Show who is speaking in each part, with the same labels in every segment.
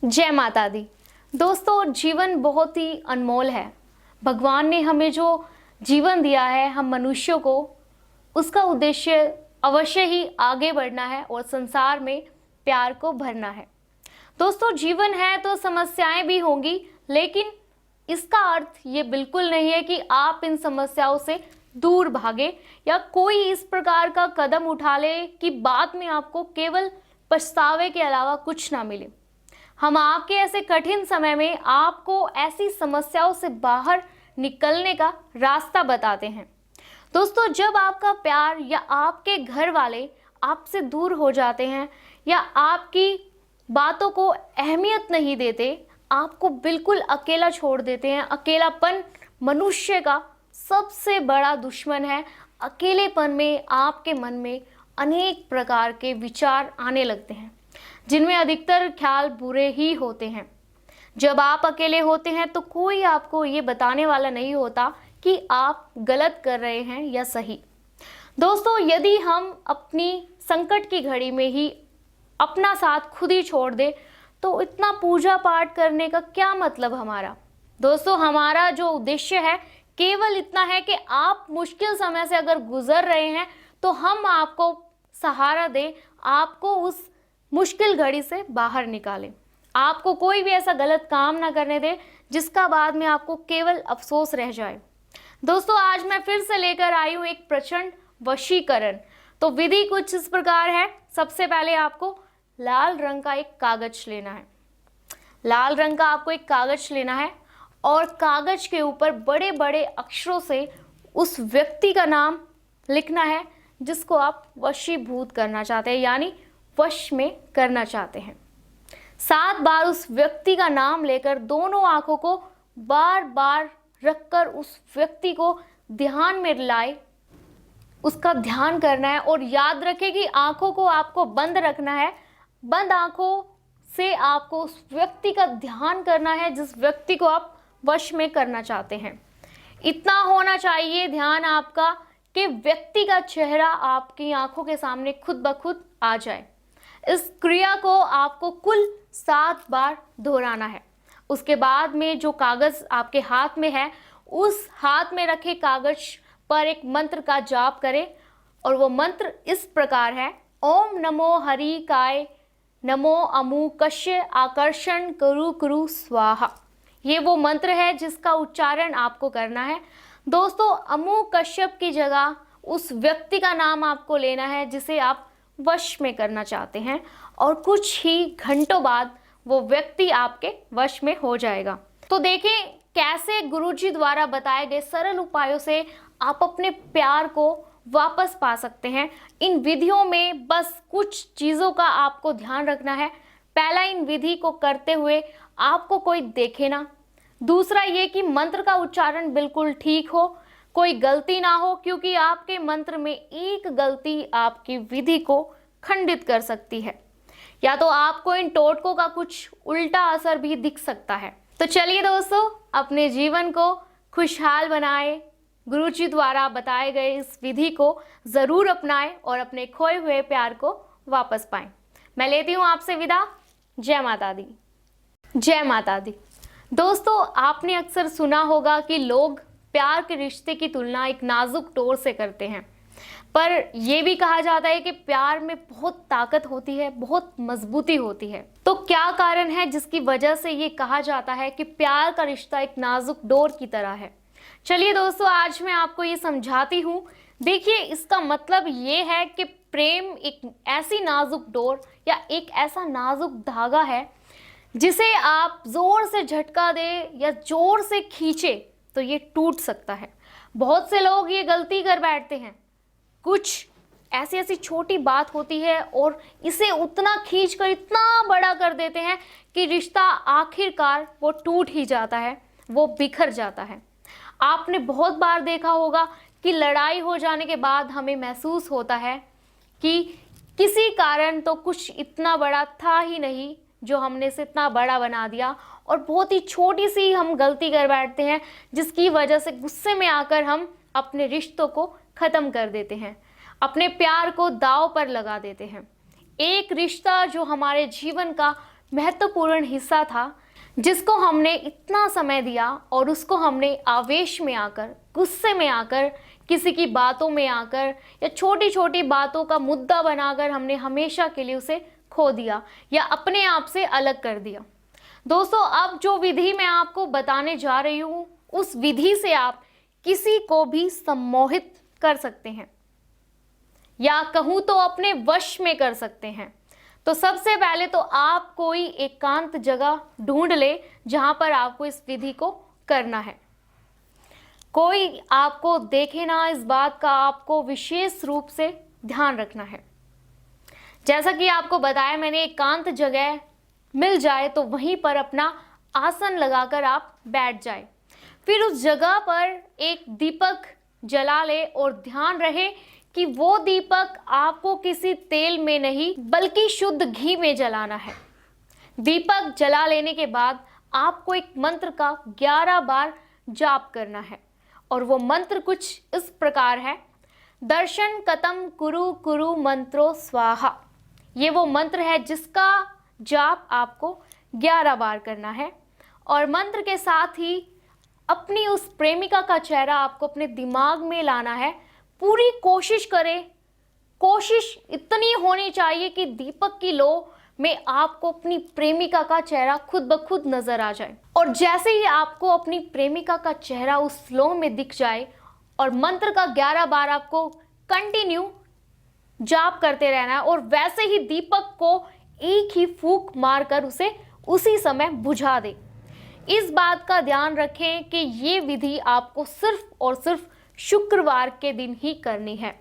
Speaker 1: जय माता दी। दोस्तों, जीवन बहुत ही अनमोल है। भगवान ने हमें जो जीवन दिया है, हम मनुष्यों को, उसका उद्देश्य अवश्य ही आगे बढ़ना है और संसार में प्यार को भरना है। दोस्तों, जीवन है तो समस्याएं भी होंगी, लेकिन इसका अर्थ ये बिल्कुल नहीं है कि आप इन समस्याओं से दूर भागे या कोई इस प्रकार का कदम उठा ले कि बाद में आपको केवल पछतावे के अलावा कुछ ना मिले। हम आपके ऐसे कठिन समय में आपको ऐसी समस्याओं से बाहर निकलने का रास्ता बताते हैं। दोस्तों, जब आपका प्यार या आपके घर वाले आपसे दूर हो जाते हैं या आपकी बातों को अहमियत नहीं देते, आपको बिल्कुल अकेला छोड़ देते हैं। अकेलापन मनुष्य का सबसे बड़ा दुश्मन है। अकेलेपन में आपके मन में अनेक प्रकार के विचार आने लगते हैं, जिनमें अधिकतर ख्याल बुरे ही होते हैं। जब आप अकेले होते हैं तो कोई आपको ये बताने वाला नहीं होता कि आप गलत कर रहे हैं या सही। दोस्तों, यदि हम अपनी संकट की घड़ी में ही अपना साथ खुद ही छोड़ दे तो इतना पूजा पाठ करने का क्या मतलब हमारा। दोस्तों, हमारा जो उद्देश्य है केवल इतना है कि आप मुश्किल समय से अगर गुजर रहे हैं तो हम आपको सहारा दें, आपको उस मुश्किल घड़ी से बाहर निकालें। आपको कोई भी ऐसा गलत काम ना करने दे जिसका बाद में आपको केवल अफसोस रह जाए। दोस्तों, आज मैं फिर से लेकर आई हूँ एक प्रचंड वशीकरण। तो विधि कुछ इस प्रकार है। सबसे पहले आपको लाल रंग का एक कागज लेना है। लाल रंग का आपको एक कागज लेना है और कागज के ऊपर बड़े बड़े अक्षरों से उस व्यक्ति का नाम लिखना है जिसको आप वशीभूत करना चाहते हैं, यानी वश में करना चाहते हैं। 7 बार उस व्यक्ति का नाम लेकर दोनों आंखों को बार बार रखकर उस व्यक्ति को ध्यान में लाए, उसका ध्यान करना है। और याद रखें कि आंखों को आपको बंद रखना है। बंद आंखों से आपको उस व्यक्ति का ध्यान करना है जिस व्यक्ति को आप वश में करना चाहते हैं। इतना होना चाहिए ध्यान आपका कि व्यक्ति का चेहरा आपकी आंखों के सामने खुद ब खुद आ जाए। इस क्रिया को आपको कुल 7 बार दोहराना है। उसके बाद में जो कागज आपके हाथ में है, उस हाथ में रखे कागज पर एक मंत्र का जाप करें और वो मंत्र इस प्रकार है। ओम नमो हरि काय नमो अमुकस्य आकर्षण कुरु कुरु स्वाहा। ये वो मंत्र है जिसका उच्चारण आपको करना है। दोस्तों, अमुक कश्यप की जगह उस व्यक्ति का नाम आपको लेना है जिसे आप वश में करना चाहते हैं, और कुछ ही घंटों बाद वो व्यक्ति आपके वश में हो जाएगा। तो देखें कैसे गुरुजी द्वारा बताए गए सरल उपायों से आप अपने प्यार को वापस पा सकते हैं। इन विधियों में बस कुछ चीज़ों का आपको ध्यान रखना है। पहला, इन विधि को करते हुए आपको कोई देखे ना। दूसरा ये कि मंत्र का उच्चारण बिल्कुल ठीक हो, कोई गलती ना हो, क्योंकि आपके मंत्र में एक गलती आपकी विधि को खंडित कर सकती है, या तो आपको इन टोटकों का कुछ उल्टा असर भी दिख सकता है। तो चलिए दोस्तों, अपने जीवन को खुशहाल बनाएं। गुरुजी द्वारा बताए गए इस विधि को ज़रूर अपनाएं और अपने खोए हुए प्यार को वापस पाएं। मैं लेती हूँ आपसे विदा। जय माता दी। जय माता दी। दोस्तों, आपने अक्सर सुना होगा कि लोग प्यार के रिश्ते की तुलना एक नाजुक डोर से करते हैं, पर यह भी कहा जाता है कि प्यार में बहुत ताकत होती है, बहुत मजबूती होती है। तो क्या कारण है जिसकी वजह से ये कहा जाता है कि प्यार का रिश्ता एक नाजुक डोर की तरह है? चलिए दोस्तों, आज मैं आपको ये समझाती हूँ। देखिए, इसका मतलब ये है कि प्रेम एक ऐसी नाजुक डोर या एक ऐसा नाजुक धागा है जिसे आप जोर से झटका दे या जोर से खींचे तो ये टूट सकता है। बहुत से लोग ये गलती कर बैठते हैं। कुछ ऐसी ऐसी छोटी बात होती है और इसे उतना खींचकर इतना बड़ा कर देते हैं कि रिश्ता आखिरकार वो टूट ही जाता है, वो बिखर जाता है। आपने बहुत बार देखा होगा कि लड़ाई हो जाने के बाद हमें महसूस होता है कि किसी कारण तो कुछ इतना बड़ा था ही नहीं जो हमने इसे इतना बड़ा बना दिया, और बहुत ही छोटी सी हम गलती कर बैठते हैं जिसकी वजह से गुस्से में आकर हम अपने रिश्तों को ख़त्म कर देते हैं, अपने प्यार को दांव पर लगा देते हैं। एक रिश्ता जो हमारे जीवन का महत्वपूर्ण हिस्सा था जिसको हमने इतना समय दिया और उसको हमने आवेश में आकर, गुस्से में आकर, किसी की बातों में आकर या छोटी छोटी बातों का मुद्दा बनाकर हमने हमेशा के लिए उसे खो दिया या अपने आप से अलग कर दिया। दोस्तों, अब जो विधि मैं आपको बताने जा रही हूँ, उस विधि से आप किसी को भी सम्मोहित कर सकते हैं या कहूँ तो अपने वश में कर सकते हैं। तो सबसे पहले तो आप कोई एकांत जगह ढूंढ ले जहां पर आपको इस विधि को करना है। कोई आपको देखे ना, इस बात का आपको विशेष रूप से ध्यान रखना है। जैसा कि आपको बताया मैंने, एकांत जगह मिल जाए तो वहीं पर अपना आसन लगाकर आप बैठ जाए। फिर उस जगह पर एक दीपक जला ले और ध्यान रहे कि वो दीपक आपको किसी तेल में नहीं बल्कि शुद्ध घी में जलाना है। दीपक जला लेने के बाद आपको एक मंत्र का 11 बार जाप करना है और वो मंत्र कुछ इस प्रकार है। दर्शन कतम कुरु कुरु मंत्रो स्वाहा। ये वो मंत्र है जिसका जाप आपको 11 बार करना है और मंत्र के साथ ही अपनी उस प्रेमिका का चेहरा आपको अपने दिमाग में लाना है। पूरी कोशिश करें, कोशिश इतनी होनी चाहिए कि दीपक की लो में आपको अपनी प्रेमिका का चेहरा खुद ब खुद नजर आ जाए। और जैसे ही आपको अपनी प्रेमिका का चेहरा उस लो में दिख जाए और मंत्र का 11 बार आपको कंटिन्यू जाप करते रहना है और वैसे ही दीपक को एक ही फूंक मारकर उसे उसी समय बुझा दे। इस बात का ध्यान रखें कि ये विधि आपको सिर्फ और सिर्फ शुक्रवार के दिन ही करनी है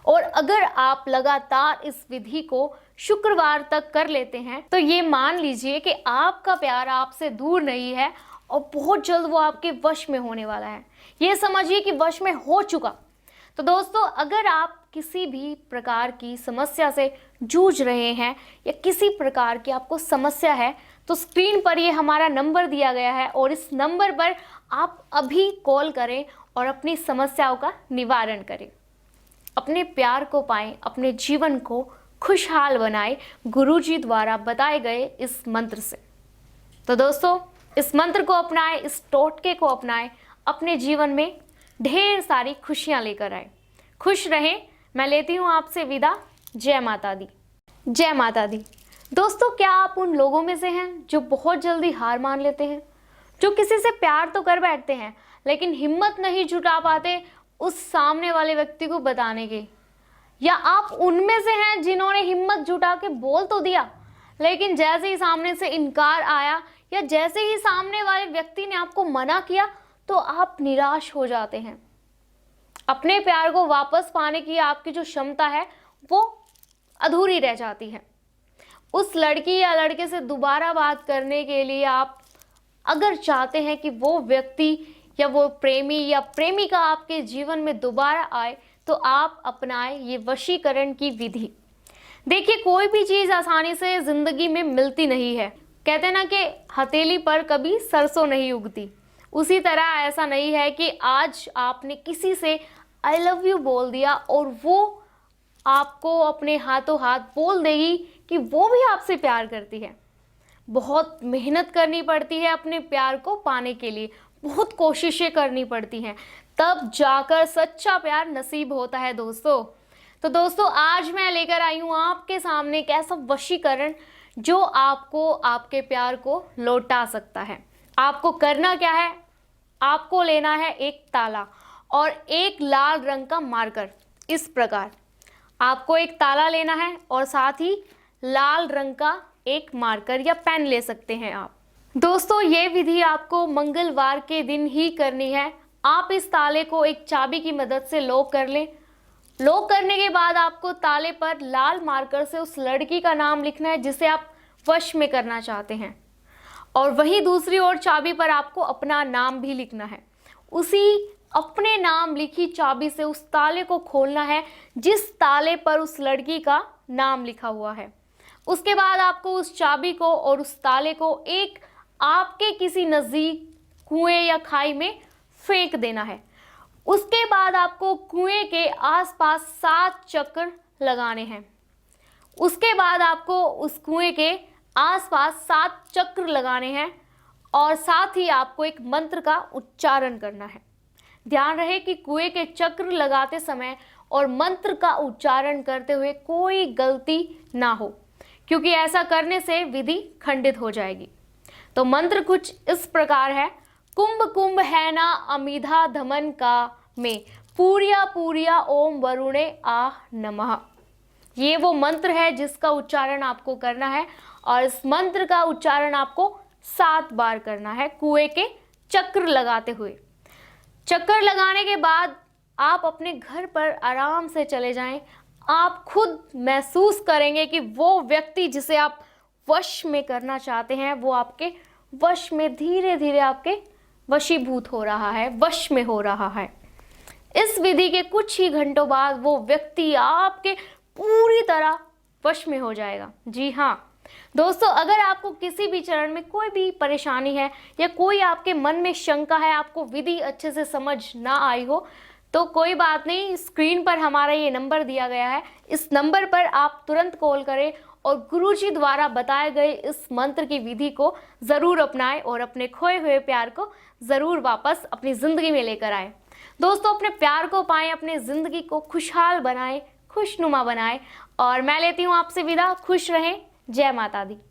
Speaker 1: और अगर आप लगातार इस विधि को शुक्रवार तक कर लेते हैं तो ये मान लीजिए कि आपका प्यार आपसे दूर नहीं है और बहुत जल्द वो आपके वश में होने वाला है। ये समझिए कि वश में हो चुका। तो दोस्तों, अगर आप किसी भी प्रकार की समस्या से जूझ रहे हैं या किसी प्रकार की आपको समस्या है तो स्क्रीन पर ये हमारा नंबर दिया गया है और इस नंबर पर आप अभी कॉल करें और अपनी समस्याओं का निवारण करें, अपने प्यार को पाएं, अपने जीवन को खुशहाल बनाएं गुरुजी द्वारा बताए गए इस मंत्र से। तो दोस्तों, इस मंत्र को अपनाएं, इस टोटके को अपनाएं, अपने जीवन में ढेर सारी खुशियां लेकर आए। खुश रहें। मैं लेती हूँ आपसे विदा। जय माता दी। जय माता दी। दोस्तों, क्या आप उन लोगों में से हैं जो बहुत जल्दी हार मान लेते हैं, जो किसी से प्यार तो कर बैठते हैं लेकिन हिम्मत नहीं जुटा पाते उस सामने वाले व्यक्ति को बताने की? या आप उनमें से हैं जिन्होंने हिम्मत जुटा के बोल तो दिया लेकिन जैसे ही सामने से इनकार आया या जैसे ही सामने वाले व्यक्ति ने आपको मना किया तो आप निराश हो जाते हैं? अपने प्यार को वापस पाने की आपकी जो क्षमता है वो अधूरी रह जाती है। उस लड़की या लड़के से दोबारा बात करने के लिए आप अगर चाहते हैं कि वो व्यक्ति या वो प्रेमी या प्रेमिका आपके जीवन में दोबारा आए तो आप अपनाएं ये वशीकरण की विधि। देखिए, कोई भी चीज़ आसानी से ज़िंदगी में मिलती नहीं है। कहते हैं ना कि हथेली पर कभी सरसों नहीं उगती। उसी तरह ऐसा नहीं है कि आज आपने किसी से आई लव यू बोल दिया और वो आपको अपने हाथों हाथ बोल देगी कि वो भी आपसे प्यार करती है। बहुत मेहनत करनी पड़ती है अपने प्यार को पाने के लिए, बहुत कोशिशें करनी पड़ती हैं, तब जाकर सच्चा प्यार नसीब होता है दोस्तों। तो दोस्तों, आज मैं लेकर आई हूँ आपके सामने एक ऐसा वशीकरण जो आपको आपके प्यार को लौटा सकता है। आपको करना क्या है? आपको लेना है एक ताला और एक लाल रंग का मार्कर। इस प्रकार आपको एक ताला लेना है और साथ ही लाल रंग का एक मार्कर या पेन ले सकते हैं आप। दोस्तों, ये विधि आपको मंगलवार के दिन ही करनी है। आप इस ताले को एक चाबी की मदद से लॉक कर लें। लॉक करने के बाद आपको ताले पर लाल मार्कर से उस लड़की का नाम लिखना है जिसे आप वश में करना चाहते हैं और वहीं दूसरी ओर चाबी पर आपको अपना नाम भी लिखना है। उसी अपने नाम लिखी चाबी से उस ताले को खोलना है जिस ताले पर उस लड़की का नाम लिखा हुआ है। उसके बाद आपको उस चाबी को और उस ताले को एक आपके किसी नज़दीक कुएं या खाई में फेंक देना है। उसके बाद आपको कुएं के आसपास 7 चक्कर लगाने हैं। उसके बाद आपको उस कुएं के आसपास 7 चक्र लगाने हैं और साथ ही आपको एक मंत्र का उच्चारण करना है। ध्यान रहे कि कुएं के चक्र लगाते समय और मंत्र का उच्चारण करते हुए कोई गलती ना हो, क्योंकि ऐसा करने से विधि खंडित हो जाएगी। तो मंत्र कुछ इस प्रकार है। कुंभ कुंभ है ना अमिधा धमन का में, पूरिया पूरिया ओम वरुणे आह नमः। ये वो मंत्र है जिसका उच्चारण आपको करना है और इस मंत्र का उच्चारण आपको 7 बार करना है कुएं के चक्र लगाते हुए। चक्कर लगाने के बाद आप अपने घर पर आराम से चले जाएं। आप खुद महसूस करेंगे कि वो व्यक्ति जिसे आप वश में करना चाहते हैं वो आपके वश में धीरे धीरे आपके वशीभूत हो रहा है, वश में हो रहा है। इस विधि के कुछ ही घंटों बाद वो व्यक्ति आपके पूरी तरह वश में हो जाएगा। जी हाँ दोस्तों, अगर आपको किसी भी चरण में कोई भी परेशानी है या कोई आपके मन में शंका है, आपको विधि अच्छे से समझ ना आई हो, तो कोई बात नहीं, स्क्रीन पर हमारा ये नंबर दिया गया है। इस नंबर पर आप तुरंत कॉल करें और गुरुजी द्वारा बताए गए इस मंत्र की विधि को ज़रूर अपनाएं और अपने खोए हुए प्यार को ज़रूर वापस अपनी ज़िंदगी में लेकर आएं। दोस्तों, अपने प्यार को पाएं, अपने ज़िंदगी को खुशहाल बनाएं, खुशनुमा बनाएं और मैं लेती हूँ आपसे विदा। खुश रहें। जय माता दी।